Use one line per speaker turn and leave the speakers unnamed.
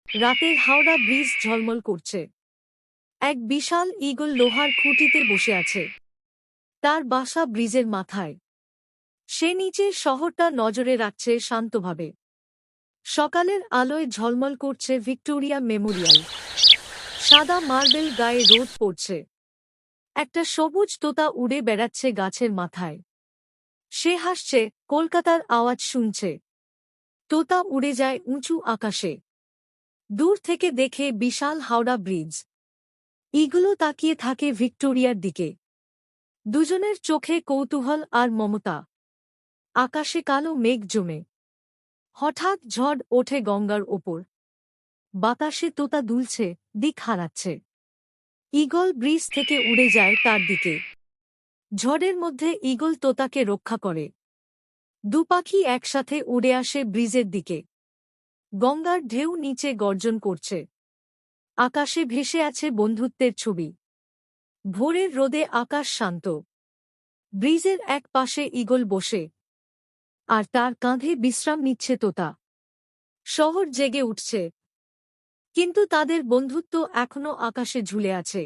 রাতের হাওড়া ব্রিজ ঝলমল করছে। এক বিশাল ঈগল লোহার খুঁটিতে বসে আছে। তার বাসা ব্রিজের মাথায়। সে নিচের শহরটা নজরে রাখছে শান্তভাবে। সকালের আলোয় ঝলমল করছে ভিক্টোরিয়া মেমোরিয়াল। সাদা মার্বেল গায়ে রোদ পড়ছে। একটা সবুজ তোতা উড়ে বেড়াচ্ছে গাছের মাথায়। সে হাসছে, কলকাতার আওয়াজ শুনছে। তোতা উড়ে যায় উঁচু আকাশে। দূর থেকে দেখে বিশাল হাওড়া ব্রিজ। ঈগলও তাকিয়ে থাকে ভিক্টোরিয়ার দিকে। দুজনের চোখে কৌতূহল আর মমতা। আকাশে কালো মেঘ জমে। হঠাৎ ঝড় ওঠে গঙ্গার ওপর। বাতাসে তোতা দুলছে, দিক হারাচ্ছে। ঈগল ব্রিজ থেকে উড়ে যায় তার দিকে। ঝড়ের মধ্যে ঈগল তোতাকে রক্ষা করে। দুপাখি একসাথে উড়ে আসে ব্রিজের দিকে। গঙ্গার ঢেউ নিচে গর্জন করছে। আকাশে ভেসে আছে বন্ধুত্বের ছবি। ভোরের রোদে আকাশ শান্ত। ব্রিজের এক পাশে ঈগল বসে, আর তার কাঁধে বিশ্রাম নিচ্ছে তোতা। শহর জেগে উঠছে, কিন্তু তাদের বন্ধুত্ব এখনো আকাশে ঝুলে আছে।